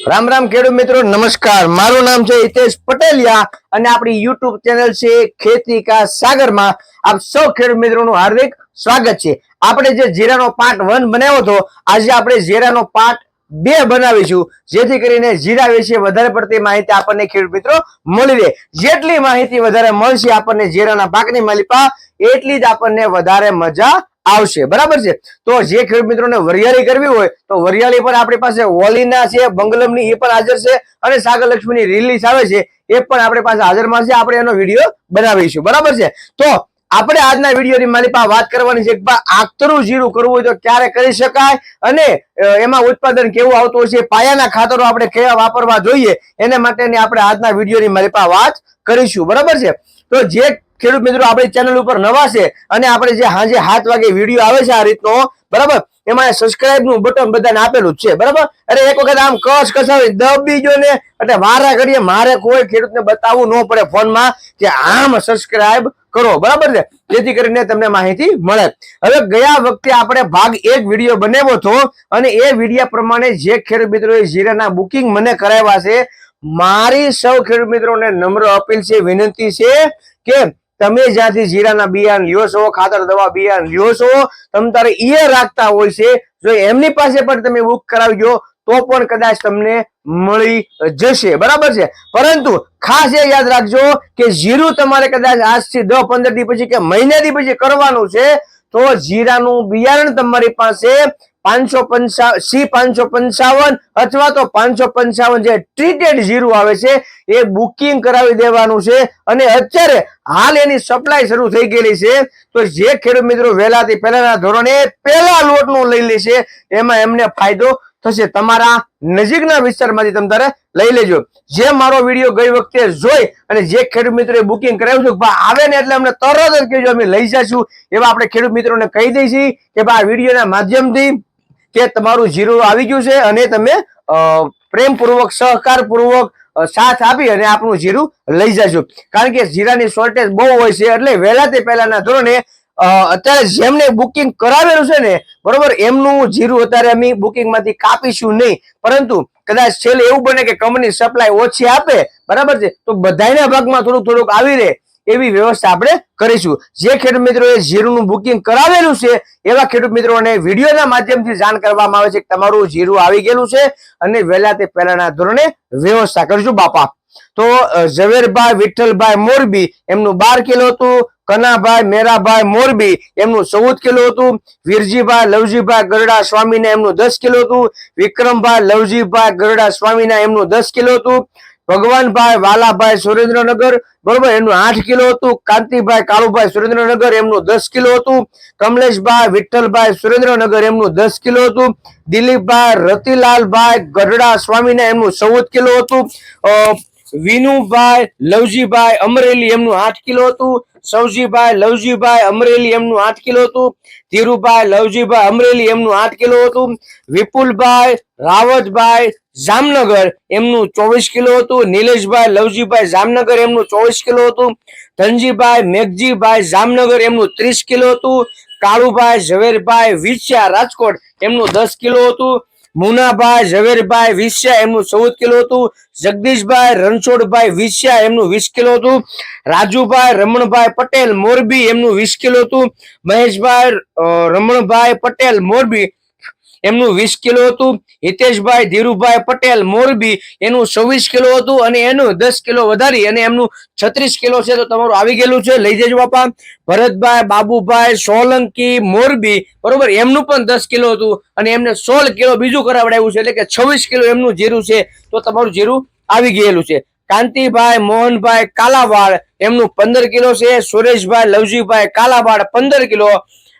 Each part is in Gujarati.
રામ રામ ખેડૂત મિત્રો, નમસ્કાર। મારું નામ છે હિતેશ પટેલિયા અને આપણી યુટ્યુબ ચેનલ છે ખેતી કા સાગરમાં આપ સૌ ખેડૂત મિત્રોનું હાર્દિક સ્વાગત છે। આપણે જે જીરાનો પાર્ટ 1 બનાવ્યો હતો, આજે આપણે જીરાનો પાર્ટ 2 બનાવીશું, જેથી કરીને જીરા વિશે વધારે પડતી માહિતી આપણને ખેડૂત મિત્રો મળી રહે। જેટલી માહિતી વધારે મળશે આપણને જીરાના પાકની માલિપા, એટલી જ આપણને વધારે મજા આવશે। બરાબર છે। તો જે ખેડૂત મિત્રોને વરિયાળી કરવી હોય તો વરિયાળી પણ આપણી પાસે ઓલીના છે, બંગલમની એ પણ હાજર છે અને સાગર લક્ષ્મીની રિલીઝ આવે છે એ પણ આપણી પાસે હાજરમાં છે। આપણે એનો વિડીયો બનાવીશું। બરાબર છે। તો આપણે આજના વિડીયોની મારી પાસે વાત કરવાની છે કે આખતરું જીરું કરવું હોય તો ક્યારે કરી શકાય અને એમાં ઉત્પાદન કેવું આવતું હોય છે, પાયાના ખાતરો આપણે કેવા વાપરવા જોઈએ, એને માટેની આપણે આજના વિડીયોની મારી પાસે વાત કરીશું। બરાબર છે। તો જે ખેડૂત મિત્રો આપણી ચેનલ ઉપર નવા છે અને આપણે જે સાંજે 7 વાગે વિડીયો આવે છે આ રીતનો, બરાબર, એમાં સબસ્ક્રાઇબ નું બટન બધાને આપેલું છે। બરાબર, અરે એક વખત આમ કસાવી દબી જો ને એટલે વારા ઘડીએ મારે કોઈ ખેડૂતને બતાવવું ન પડે ફોનમાં કે આમ સબસ્ક્રાઇબ કરો। બરાબર છે, જેથી કરીને તમને માહિતી મળે। હવે ગયા વખતે આપણે ભાગ 1 વિડીયો બનાવ્યો હતો અને એ વિડીયો પ્રમાણે જે ખેડૂત મિત્રોએ જીરાના બુકિંગ મને કરાવ્યા છે, મારી સૌ ખેડૂત મિત્રોને નમ્ર અપીલ છે, વિનંતી છે કે તમે જ્યાંથી જીરાના બિયારણ લ્યો છો, ખાતર દવા બિયારણ લ્યો છો, તમે તારે એ રાખતા હોય છે, જો એમની પાસે પણ તમે બુક કરાવજો તો પણ કદાચ તમને મળી જશે। બરાબર છે। પરંતુ ખાસ એ યાદ રાખજો કે જીરું તમારે કદાચ આજથી 10-15 દી પછી કે મહિના દી પછી કરવાનું છે તો જીરાનું બિયારણ તમારી પાસે 555 અથવા તો 555 જે ટ્રીટેડ જીરું આવે છે એ બુકિંગ કરાવી દેવાનું છે। અને અત્યારે હાલ એની સપ્લાય શરૂ થઈ ગયેલી છે, તો જે ખેડૂત મિત્રો વહેલાથી પહેલાના ધોરણે પહેલા લોટનું લઈ લેશે એમાં એમને ફાયદો થશે। તમારા નજીકના વિસ્તારમાંથી તમે તારે લઈ લેજો। જે મારો વિડીયો ગઈ વખતે જોઈ અને જે ખેડૂત મિત્રોએ બુકિંગ કરાવ્યું છે, આવે ને એટલે અમને તરત જ કહેજો, અમે લઈ જઈશું। એવા આપણે ખેડૂત મિત્રોને કહી દઈશું કે આ વિડીયોના માધ્યમથી કે તમારું જીરું આવી ગયું છે અને તમે પ્રેમપૂર્વક, સહકારપૂર્વક સાથ આપી અને આપણું જીરું લઈ જજો। કારણ કે જીરાની શોર્ટેજ બહુ હોય છે, એટલે વહેલાથી પહેલાના ધોરણે અત્યારે જેમને બુકિંગ કરાવેલું છે ને, બરોબર, એમનું જીરું અત્યારે અમે બુકિંગ માંથી કાપીશું નહીં, પરંતુ કદાચ છેલ્લે એવું બને કે કંપની સપ્લાય ઓછી આપે, બરાબર છે, તો બધાના ભાગમાં થોડુંક થોડુંક આવી રહે એવી વ્યવસ્થા આપણે કરીશું। જે ખેડૂત મિત્રોએ જીરુંનું બુકિંગ કરાવેલું છે એવા ખેડૂત મિત્રોને વિડીયોના માધ્યમથી જાણ કરવામાં આવે છે કે તમારું જીરું આવી ગયેલું છે અને વહેલાથી પહેલાના ધોરણે વ્યવસ્થા કરશું બાપા। તો ઝવેરભાઈ વિઠ્ઠલભાઈ મોરબી એમનું 12 કિલો હતું, કનાભાઈ મેરાભાઈ મોરબી એમનું 14 કિલો હતું, વીરજીભાઈ લવજીભાઈ ગરડા સ્વામીને એમનું 10 કિલો હતું, વિક્રમભાઈ લવજીભાઈ ગરડા સ્વામીના એમનું 10 કિલો હતું, ભગવાનભાઈ વાલાભાઈ સુરેન્દ્રનગર, બરોબર, એમનું 8 કિલો હતું, કાંતિભાઈ કાળુભાઈ સુરેન્દ્રનગર એમનું 10 કિલો હતું, કમલેશભાઈ વિઠ્ઠલભાઈ સુરેન્દ્રનગર એમનું 10 કિલો હતું, દિલીપભાઈ રતિલાલભાઈ ગઢડા સ્વામીના એમનું 14 કિલો હતું, વિનુભાઈ લવજીભાઈ અમરેલી એમનું 8 કિલો હતું, સૌજીભાઈ લવજીભાઈ અમરેલી એમનું 8 કિલો હતું, ધીરુભાઈ લવજીભાઈ અમરેલી એમનું 8 કિલો હતું, વિપુલભાઈ રાવતભાઈ જામનગર એમનું 24 કિલો હતું, નિલેશભાઈ લવજીભાઈ જામનગર એમનું 24 કિલો હતું, ધનજીભાઈ મેઘજીભાઈ જામનગર એમનું 30 કિલો હતું, કાળુભાઈ ઝવેરભાઈ વિછ્યા રાજકોટ એમનું 10 કિલો હતું, મુનાભાઈ ઝવેરભાઈ વિછ્યા એમનું 14 કિલો હતું, જગદીશભાઈ રણછોડભાઈ વિછ્યા એમનું 20 કિલો હતું, રાજુભાઈ રમણભાઈ પટેલ મોરબી એમનું 20 કિલો હતું, મહેશભાઈ રમણભાઈ પટેલ મોરબી એમનું 20 કિલો હતું, હિતેશભાઈ ધીરુભાઈ પટેલ મોરબી એનું 24 કિલો હતું અને એનું 10 કિલો વધારી અને એમનું 36 કિલો છે, તો તમારું આવી ગયેલું છે, લઈ જજો બાપા। ભરતભાઈ બાબુભાઈ સોલંકી મોરબી, બરોબર, એમનું પણ 10 કિલો હતું અને એમને 16 કિલો બીજું કરાવડાવ્યું છે, એટલે કે 26 કિલો એમનું જીરું છે, તો તમારું જીરું આવી ગયેલું છે। કાંતિભાઈ મોહનભાઈ કાલાવાડ એમનું 15 કિલો છે, સુરેશભાઈ લવજીભાઈ કાલાવાડ 15 કિલો,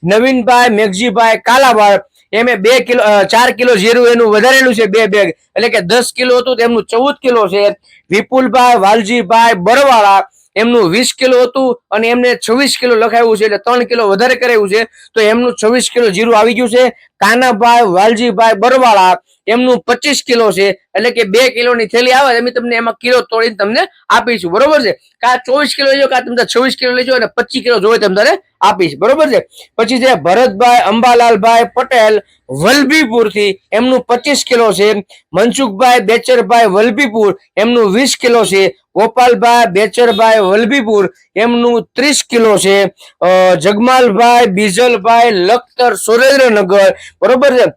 નવીનભાઈ મેઘજીભાઈ કાલાવાડ એમે 4 કિલો જીરું એનું વધારેલું છે, 2 બેગ, એટલે કે 10 કિલો હતું તેમનું 14 કિલો છે। વિપુલભાઈ વાલજીભાઈ બરવાળા એમનું 20 કિલો હતું અને એમને 26 કિલો લખાવ્યું છે, એટલે 3 કિલો વધારે કરાવ્યું છે, તો એમનું 26 કિલો જીરું આવી ગયું છે। કાનાભાઈ વાલજીભાઈ બરવાળા એમનું 25 કિલો છે, એટલે કે 2 કિલોની થેલી આવે અમે તમને એમાં કિલો તોડીને તમને આપીશું, બરોબર છે. કા 24 કિલો લેજો, કા તમે 26 કિલો લેજો અને 25 કિલો જોઈએ તમને આપીશ, બરોબર છે. પછી છે ભરતભાઈ અંબાલાલભાઈ પટેલ વલભીપુર થી, એમનું 25 કિલો છે. મનસુખભાઈ બેચરભાઈ વલભીપુર, એમનું 20 કિલો છે. ગોપાલભાઈ બેચરભાઈ વલભીપુર, એમનું 30 કિલો છે. જગમાલભાઈ બીજલભાઈ લખતર સુરેન્દ્રનગર, બરોબર છે.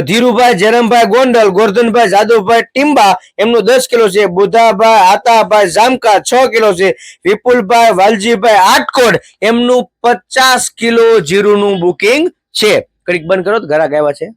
ધીરુભાઈ જયરામભાઈ ગોંડલ, ગોરધનભાઈ જાદવભાઈ ટીમ્બા, એમનું 10 કિલો છે. બુધાભાઈ આતાભાઈ જામકા 6 કિલો છે. વિપુલભાઈ વાલજીભાઈ આટકોટ, એમનું 50 કિલો જીરુનું બુકિંગ છે. કડીક બંધ કરો, ઘરાક આવ્યા છે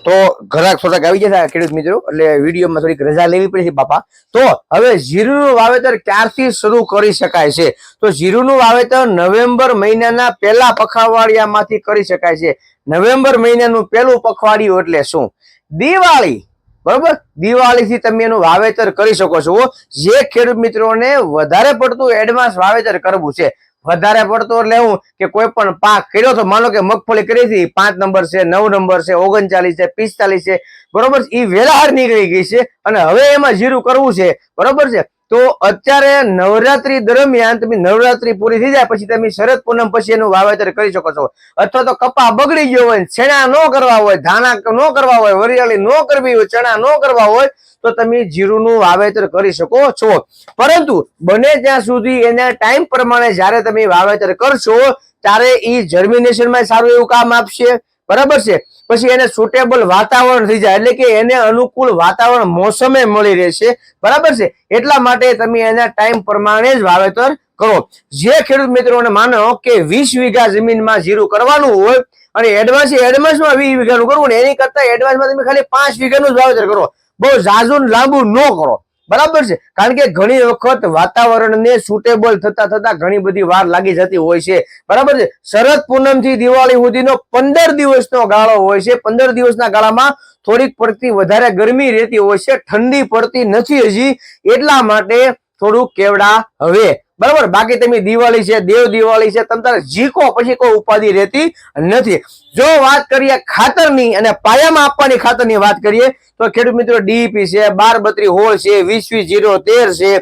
તો ઘરાક થોડાક આવી જશે ખેડૂત મિત્રો, એટલે વિડીયોમાં થોડીક રજા લેવી પડે છે બાપા. તો હવે જીરુનું વાવેતર ક્યારથી શરૂ કરી શકાય છે? તો જીરુનું વાવેતર નવેમ્બર મહિનાના પહેલા પખવાડિયામાંથી કરી શકાય છે. નવેમ્બર મહિનાનું પહેલું પખવાડિયું એટલે શું? દિવાળી, બરોબર. દિવાળી થી તમે એનું વાવેતર કરી શકો છો. જે ખેડૂત મિત્રોને વધારે પડતું એડવાન્સ વાવેતર કરવું છે, વધારે પડતો એટલે હું કે કોઈ પણ પાક કર્યો તો, માનો કે મગફળી કરી હતી 5 નંબર છે, 9 નંબર છે, 39 છે, 45 છે, બરોબર, એ વેલાહાર નીકળી ગઈ છે અને હવે એમાં જીરું કરવું છે, બરોબર છે. તો અત્યારે નવરાત્રી દરમિયાન તમે નવરાત્રી પૂરી થઈ જાય પછી તમે શરદ પૂનમ પછી એનું વાવેતર કરી શકો છો. અથવા તો કપા બગડી ગયો હોય, ચણા ન કરવા હોય, ધાણા ન કરવા હોય, વરિયાળી ન કરવી હોય, ચણા ન કરવા હોય, તો તમે જીરુનું વાવેતર કરી શકો છો. પરંતુ બને ત્યાં સુધી એના ટાઈમ પ્રમાણે જ્યારે તમે વાવેતર કરશો ત્યારે એ જર્મિનેશનમાં સારું એવું કામ આપશે, બરાબર છે. પછી એને સુટેબલ વાતાવરણ થઈ જાય, એટલે કે એને અનુકૂળ વાતાવરણ મોસમે મળી રહેશે, બરાબર છે. એટલા માટે તમે એના ટાઈમ પ્રમાણે જ વાવેતર કરો. જે ખેડૂત મિત્રોને માનો કે 20 વીઘા જમીનમાં જીરું કરવાનું હોય અને એડવાન્સમાં 20 વીઘાનું કરવું ને, એની કરતા એડવાન્સમાં તમે ખાલી 5 વીઘાનું જ વાવેતર કરો, બહુ ઝાઝુ લાંબુ ન કરો, બરાબર છે. કારણ કે ઘણી વખત વાતાવરણને સુટેબલ થતા ઘણી બધી વાર લાગી જતી હોય છે, બરાબર છે. શરદ પૂનમ થી દિવાળી સુધીનો 15 દિવસનો ગાળો હોય છે. 15 દિવસના ગાળામાં થોડીક પડતી વધારે ગરમી રહેતી હોય છે, ઠંડી પડતી નથી હજી, એટલા માટે થોડું કેવડા હવે, બરાબર. બાકી તમે દિવાળી છે, દેવ દિવાળી છે, તમે તારે જીકો પછી કોઈ ઉપાધિ રહેતી નથી. જો વાત કરીએ ખાતરની અને પાયામાં આપવાની ખાતરની વાત કરીએ તો ખેડૂત મિત્રો ડીઈપી છે, 12-32-16 છે, 20-20-13 છે,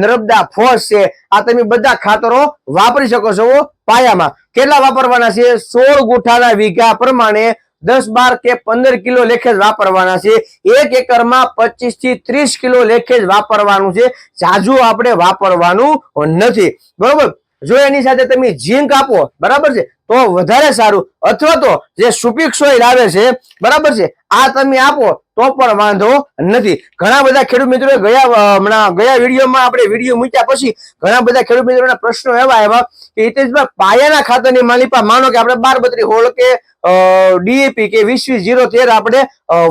નર્મદા ફોસ છે, આ તમે બધા ખાતરો વાપરી શકો છો પાયામાં. કેટલા વાપરવાના છે? 16 ગુઠાના વીઘા પ્રમાણે 10-12 કે 15 કિલો લેખે જ વાપરવાના છે. 1 એકરમાં 25 થી 30 કિલો લેખે જ વાપરવાનું છે, ઝાઝુ આપણે વાપરવાનું નથી, બરોબર. જો એની સાથે તમે ઝીંક આપો, બરાબર છે, તો વધારે સારું. અથવા તો જે સુપીક સોઇલ આવે છે, બરાબર છે, આ તમે આપો તો પણ વાંધો નથી. ઘણા બધા ખેડૂત મિત્રો ગયા વિડીયોમાં આપણે વિડીયો મૂક્યા પછી ઘણા બધા ખેડૂત મિત્રોના પ્રશ્નો એવા આવ્યા કે હિતેશભાઈ પાયાના ખાતરની માલિપા માનો કે આપણે 12-32-16 કે ડીએપી કે 20-20-13 આપણે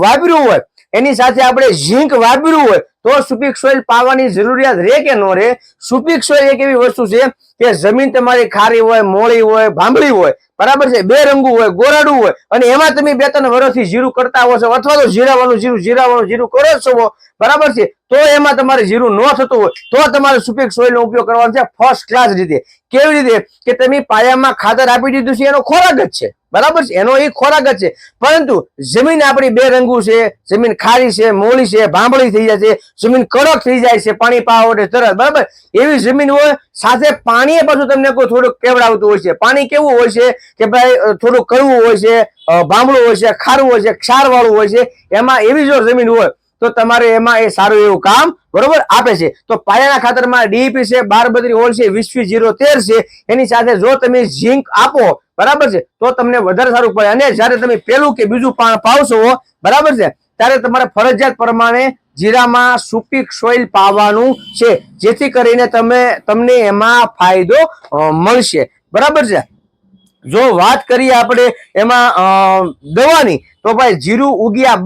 વાપર્યું હોય, એની સાથે આપણે ઝીંક વાપર્યું હોય તો સુપીક સોઇલ પાવાની જરૂરિયાત રહે કે ન રહે? સુપીક સોઇલ એક એવી વસ્તુ છે કે જમીન તમારી ખારી હોય, મોળી હોય, ભાંભળી હોય, બરાબર છે, બે રંગુ હોય, ગોરાડું હોય, અને એમાં તમે 2-3 વર્ષથી જીરું કરતા હો છો અથવા તો જીરાવાનું જીરું કરો છો, બરાબર છે, તો એમાં તમારે જીરું ન થતું હોય તો તમારે સુપીક સોઇલ નો ઉપયોગ કરવાનો છે ફર્સ્ટ ક્લાસ રીતે. કેવી રીતે? કે તમે પાયામાં ખાતર આપી દીધું છે, એનો ખોરાક જ છે, બરાબર છે, એનો એ ખોરાક જ છે. પરંતુ જમીન આપણી બે રંગુ છે, જમીન ખારી છે, મોળી છે, ભાંભળી થઈ જાય છે, જમીન કડક થઈ જાય છે પાણી પાવા માટે તરત, બરાબર, એવી જમીન હોય, સાથે પાણી પાછું તમને કોઈ થોડુંક કેવડાવતું હોય છે. પાણી કેવું હોય છે કે ભાઈ થોડું કડવું હોય છે, ભાંભળું હોય છે, ખારું હોય છે, ક્ષાર વાળું હોય છે, એમાં એવી જો જમીન હોય તો તમારે એમાં એ સારું એવું કામ, બરોબર, આપે છે. તો પાયાના ખાતરમાં ડીઈપી છે, 12-32-16 છે, 20-20-13 છે, એની સાથે જો તમે ઝીંક આપો, બરાબર છે, તો તમને વધારે સારું પડે. અને જયારે તમે પેલું કે બીજું પાણ પાવશો, બરાબર છે, ત્યારે તમારે ફરજિયાત પ્રમાણે જીરામાં સુપીક સોઇલ પાવાનું છે, જેથી કરીને તમને એમાં ફાયદો મળશે, બરાબર છે. જો વાત કરીએ આપણે એમાં દવાની, તો ભાઈ જીરું ઉગ્યા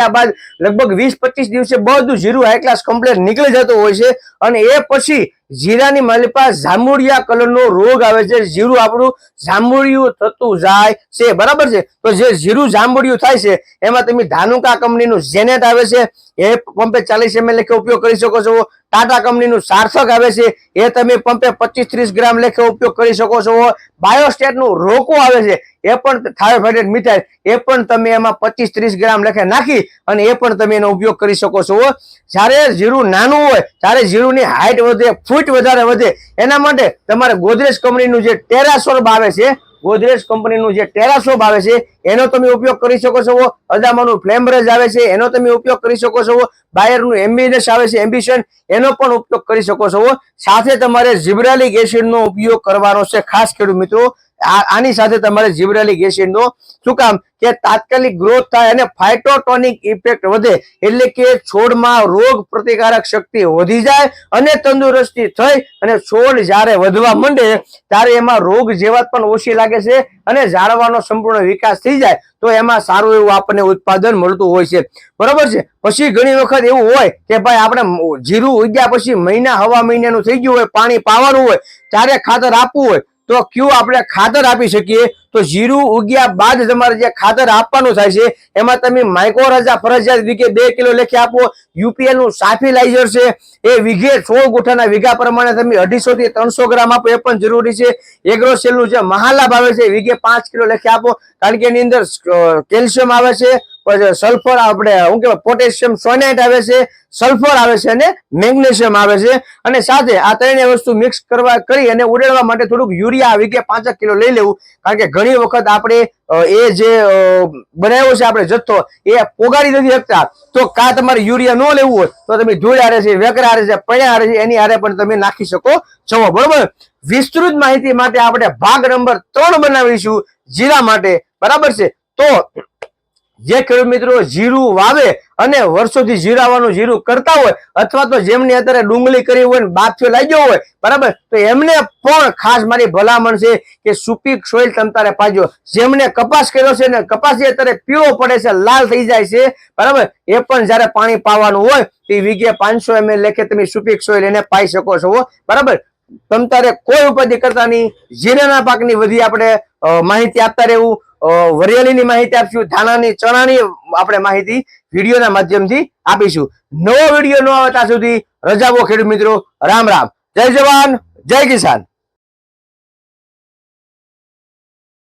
બાદ લગભગ 20-25 દિવસે બધું જીરું હાઈ ક્લાસ કમ્પ્લીટ નીકળી જતું હોય છે, અને એ પછી જીરાની માલિપા જાંબુડિયા કલરનો રોગ આવે છે, જીરું આપણું જાંબુડિયું થતું જાય છે, બરાબર છે. તો જે જીરું જાંબુડિયું થાય છે એમાં તમે ધાનુકા કંપનીનું જેનેટ આવે છે, એ પંપે 40 ml લેખે ઉપયોગ કરી શકો છો. ટાટા કંપનીનું સાર્થક આવે છે, એ તમે પંપે 25-30 ગ્રામ લેખે ઉપયોગ કરી શકો છો. બાયોસ્ટેટનું રોકો આવે છે, એ પણ થાયોફાઇટેટ મિથાઇલ, એ પણ તમે એમાં 25-30 ગ્રામ લેખે નાખી અને એ પણ તમે એનો ઉપયોગ કરી શકો છો. જ્યારે જીરું નાનું હોય ત્યારે જીરુંની હાઈટ વધે, ફૂટ વધારે વધે, એના માટે તમારે ગોદરેજ કંપનીનું જે ટેરાસોર્બ આવે છે, ગોદરેજ કંપનીનું જે ટેરાસોર્બ આવે છે એનો તમે ઉપયોગ કરી શકો છો. અદામાનું ફ્લેમબ્રેજ આવે છે, એનો તમે ઉપયોગ કરી શકો છો. બાયરનું એમ્બિનસ આવે છે, એમ્બિશન, એનો પણ ઉપયોગ કરી શકો છો. સાથે તમારે જીબ્રાલિક એસિડનો ઉપયોગ કરવાનો છે ખાસ ખેડૂત મિત્રો. આની સાથે તમારે જીબ્રાલિક એસિડનો, શું કામ કે તાત્કાલિક ગ્રોથ થાય અને ફાઇટોટોનિક ઇફેક્ટ વધે, એટલે કે છોડમાં રોગ પ્રતિકારક શક્તિ વધી જાય અને તંદુરસ્તી થઈ અને છોડ જ્યારે વધવા માંડે ત્યારે એમાં રોગ જેવાત પણ ઓછી લાગે છે અને ઝાડવાનો સંપૂર્ણ વિકાસ થઈ જાય તો એમાં સારું એવું આપણને ઉત્પાદન મળતું હોય છે, બરોબર છે. પછી ઘણી વખત એવું હોય કે ભાઈ આપણે જીરું ઉગ્યા પછી મહિના હવા મહિનાનું થઈ ગયું હોય, પાણી પાવાનું હોય, ત્યારે ખાતર આપવું હોય તો કયું આપણે ખાતર આપી શકીએ? તો જીરું ઉગ્યા બાદ તમારે જે ખાતર આપવાનું થાય છે એમાં તમે માઇક્રોરજા ફરજિયાત વીઘે 2 કિલો લેખે આપો. યુપીએલ નું સાફિલાઇઝર છે, એ વીઘે 16 ગુઠાના વીઘા પ્રમાણે તમે 250 થી 300 ગ્રામ આપો, એ પણ જરૂરી છે. એગ્રોસેલ નું જે મહાલાભ આવે છે વીઘે 5 કિલો લેખે આપો, કારણ કે એની અંદર કેલ્શિયમ આવે છે, પછી સલ્ફર, આપણે શું કહેવાય, પોટેશિયમ સોનેટ આવે છે, સલ્ફર આવે છે અને મેગ્નેશિયમ આવે છે. અને સાથે આ ત્રણેય વસ્તુ મિક્સ કરી અને ઉડાડવા માટે થોડુંક યુરિયા વીઘે 5 કિલો લઈ લેવું, કારણ કે ઘણી વખત આપણે એ જે બનાવ્યો છે આપણે જથ્થો એ પોગાડી નથી શકતા, તો કા તમારે યુરિયા ન લેવું હોય તો તમે ધૂળ હારે છે, વેકરા હારે છે, પૈયા હારે છે, એની હારે પણ તમે નાખી શકો છો, બરોબર. વિસ્તૃત માહિતી માટે આપણે ભાગ નંબર 3 બનાવીશું જીરા માટે, બરાબર છે. તો જે ખેડૂત મિત્રો જીરું વાવે અને વર્ષોથી જીરાવાનું જીરું કરતા હોય, અથવા તો જેમને અત્યારે ડુંગળી કરી હોય ને બાફિયો લાગ્યો હોય, બરાબર, તો એમને પણ ખાસ મારી ભલામણ છે કે સુપીક સોઇલ તમતારે પાજો. જેમને કપાસ કર્યો છે ને કપાસ અત્યારે પીળો પડે છે, લાલ થઈ જાય છે, બરાબર, એ પણ જયારે પાણી પાવાનું હોય તે વીઘે 500 ml લેખે તમે સુપીક સોઇલ એને પાઈ શકો છો, બરાબર. તમતારે કોઈ ઉપાધિ કરતા નહીં. જીરાના પાકની બધી આપણે માહિતી આપતા રહેવું, વરિયાળીની માહિતી આપશું, ધાણાની, ચણાની આપણે માહિતી વિડીયોના માધ્યમથી આપીશું. નવો વિડીયો ન આવે ત્યાં સુધી રજાઓ ખેડૂત મિત્રો. રામ રામ. જય જવાન, જય કિસાન.